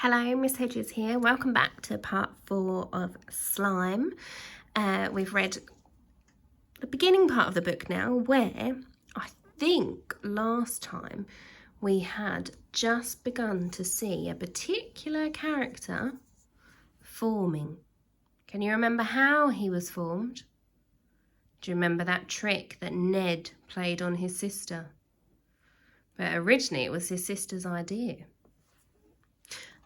Hello, Miss Hedges here. Welcome back to part 4 of Slime. We've read the beginning part of the book now, where I think last time we had just begun to see a particular character forming. Can you remember how he was formed? Do you remember that trick that Ned played on his sister? But originally it was his sister's idea.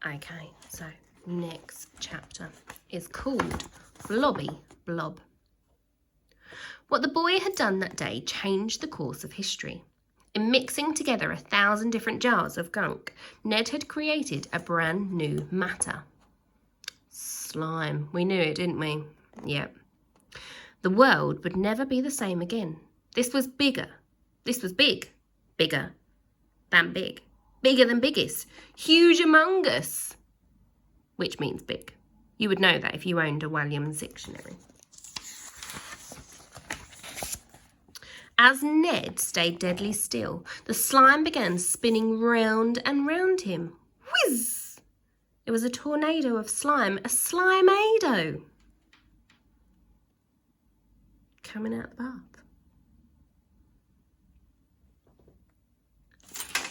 Okay, so next chapter is called Blobby Blob. What the boy had done that day changed the course of history. In mixing together 1,000 different jars of gunk, Ned had created a brand new matter. Slime. We knew it, didn't we? Yep. The world would never be the same again. This was bigger. This was big. Bigger than big. Bigger than biggest. Huge among us. Which means big. You would know that if you owned a Walliam's dictionary. As Ned stayed deadly still, the slime began spinning round and round him. Whiz! It was a tornado of slime. A Slimeado. Coming out the bath.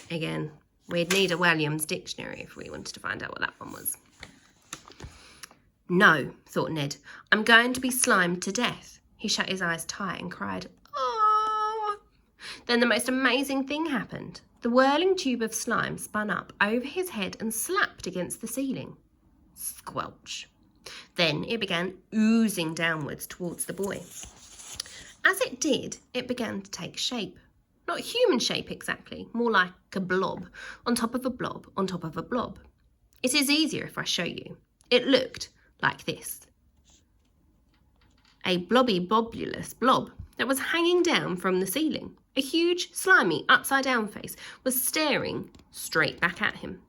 Again, we'd need a Walliam's dictionary if we wanted to find out what that one was. No, thought Ned, I'm going to be slimed to death. He shut his eyes tight and cried, "Oh!" Then the most amazing thing happened. The whirling tube of slime spun up over his head and slapped against the ceiling. Squelch. Then it began oozing downwards towards the boy. As it did, it began to take shape. Not human shape exactly, more like a blob, on top of a blob, on top of a blob. It is easier if I show you. It looked like this. A blobby blobulous blob that was hanging down from the ceiling. A huge, slimy, upside-down face was staring straight back at him.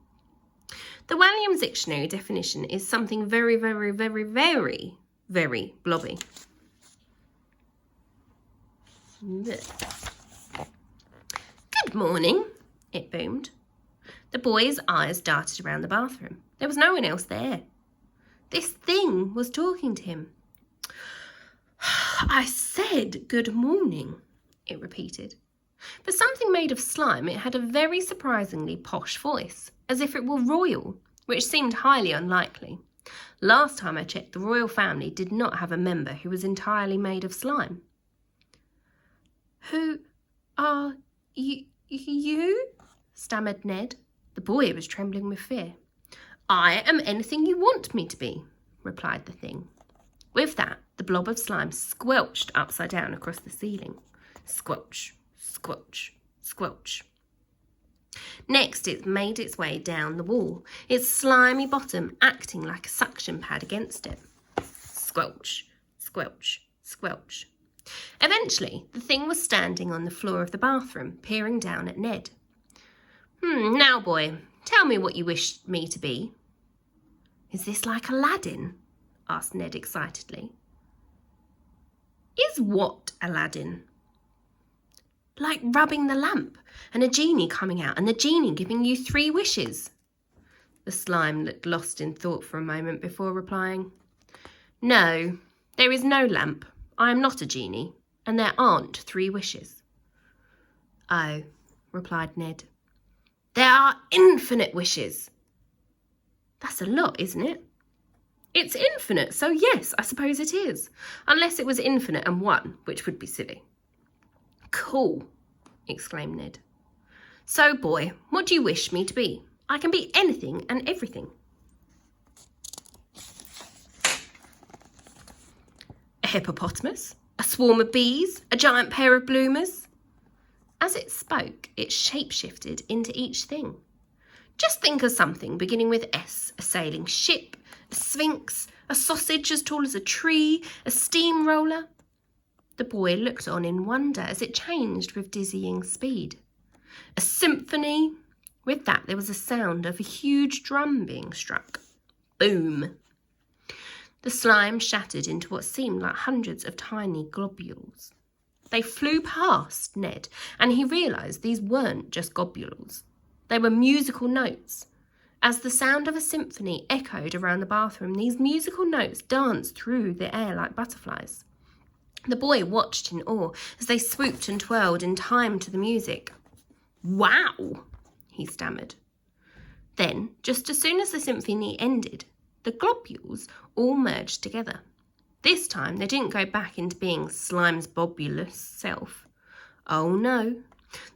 The Walliam's dictionary definition is something very, very, very, very, very blobby. Good morning, it boomed. The boy's eyes darted around the bathroom. There was no one else there. This thing was talking to him. I said good morning, it repeated. For something made of slime, it had a very surprisingly posh voice, as if it were royal, which seemed highly unlikely. Last time I checked, the royal family did not have a member who was entirely made of slime. Who are you? Stammered Ned. The boy was trembling with fear. I am anything you want me to be, replied the thing. With that, the blob of slime squelched upside down across the ceiling. Squelch, squelch, squelch. Next, it made its way down the wall, its slimy bottom acting like a suction pad against it. Squelch, squelch, squelch. Eventually, the thing was standing on the floor of the bathroom, peering down at Ned. Now, boy, tell me what you wish me to be. Is this like Aladdin? Asked Ned excitedly. Is what Aladdin? Like rubbing the lamp and a genie coming out and the genie giving you 3 wishes. The slime looked lost in thought for a moment before replying. No, there is no lamp. I am not a genie, and there aren't 3 wishes. Oh, replied Ned. There are infinite wishes. That's a lot, isn't it? It's infinite, so yes, I suppose it is. Unless it was infinite and 1, which would be silly. Cool, exclaimed Ned. So, boy, what do you wish me to be? I can be anything and everything. A hippopotamus, a swarm of bees, a giant pair of bloomers. As it spoke, it shapeshifted into each thing. Just think of something beginning with S, a sailing ship, a sphinx, a sausage as tall as a tree, a steamroller. The boy looked on in wonder as it changed with dizzying speed. A symphony. With that, there was a sound of a huge drum being struck. Boom. The slime shattered into what seemed like hundreds of tiny globules. They flew past Ned, and he realised these weren't just globules. They were musical notes. As the sound of a symphony echoed around the bathroom, these musical notes danced through the air like butterflies. The boy watched in awe as they swooped and twirled in time to the music. "Wow," he stammered. Then, just as soon as the symphony ended, the globules all merged together. This time, they didn't go back into being Slime's bobulous self. Oh no,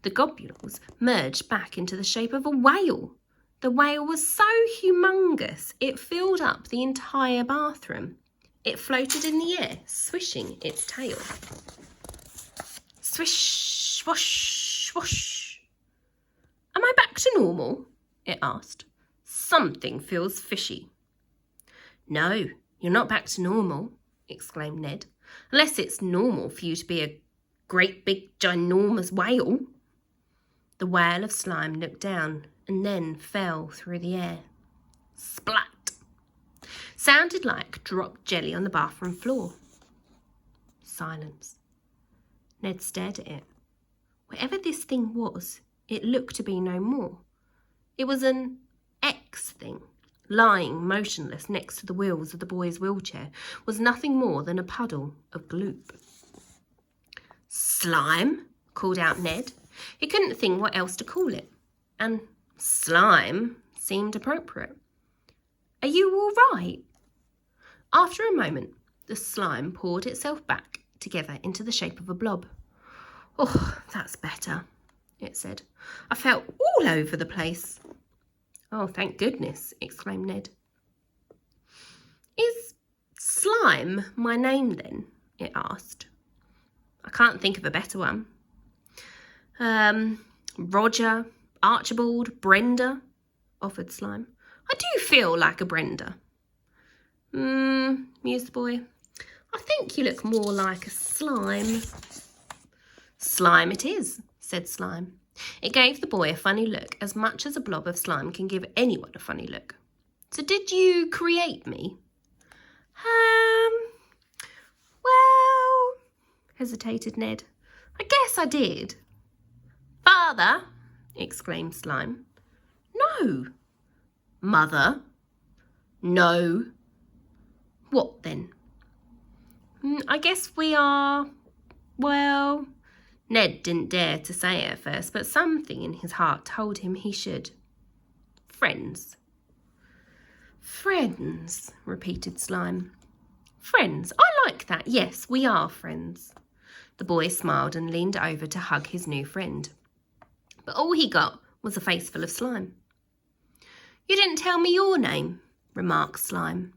the globules merged back into the shape of a whale. The whale was so humongous, it filled up the entire bathroom. It floated in the air, swishing its tail. Swish, swoosh, swoosh. "Am I back to normal?" it asked. "Something feels fishy." "No, you're not back to normal," exclaimed Ned, "unless it's normal for you to be a great big ginormous whale." The whale of slime looked down and then fell through the air. Splat! Sounded like dropped jelly on the bathroom floor. Silence. Ned stared at it. Whatever this thing was, it looked to be no more. It was an X thing, lying motionless next to the wheels of the boy's wheelchair, was nothing more than a puddle of gloop. "Slime?" called out Ned. He couldn't think what else to call it, and slime seemed appropriate. "Are you all right?" After a moment, the slime poured itself back together into the shape of a blob. "Oh, that's better," it said. "I felt all over the place." "Oh, thank goodness," exclaimed Ned. "Is Slime my name then?" it asked. "I can't think of a better one." Roger, Archibald, Brenda," offered Slime. "I do feel like a Brenda." Mused the boy. "I think you look more like a slime." "Slime it is," said Slime. It gave the boy a funny look, as much as a blob of slime can give anyone a funny look. "So did you create me?" Well, hesitated Ned. "I guess I did." "Father!" exclaimed Slime. "No." "Mother?" "No." "What then?" "I guess we are, well..." Ned didn't dare to say it at first, but something in his heart told him he should. "Friends." "Friends," repeated Slime. "Friends, I like that. Yes, we are friends." The boy smiled and leaned over to hug his new friend. But all he got was a face full of slime. "You didn't tell me your name," remarked Slime.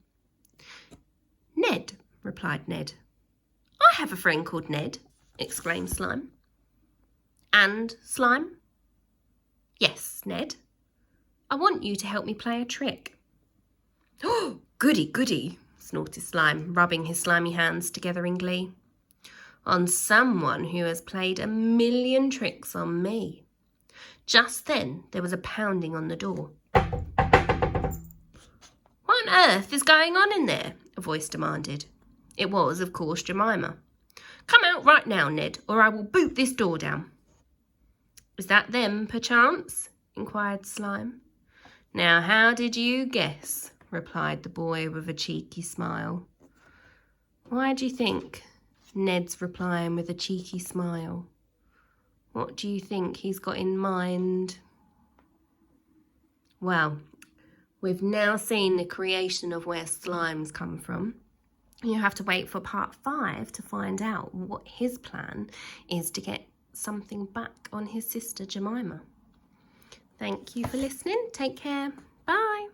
"Ned," replied Ned. "I have a friend called Ned," exclaimed Slime. "And Slime?" "Yes, Ned. I want you to help me play a trick." "Oh, goody, goody," snorted Slime, rubbing his slimy hands together in glee. "On someone who has played 1,000,000 tricks on me." Just then there was a pounding on the door. "What on earth is going on in there?" a voice demanded. It was, of course, Jemima. "Come out right now, Ned, or I will boot this door down." "Is that them, perchance?" inquired Slime. "Now, how did you guess?" replied the boy with a cheeky smile. Why do you think Ned's replying with a cheeky smile? What do you think he's got in mind? Well, we've now seen the creation of where slimes come from. You have to wait for part 5 to find out what his plan is to get something back on his sister Jemima. Thank you for listening. Take care. Bye.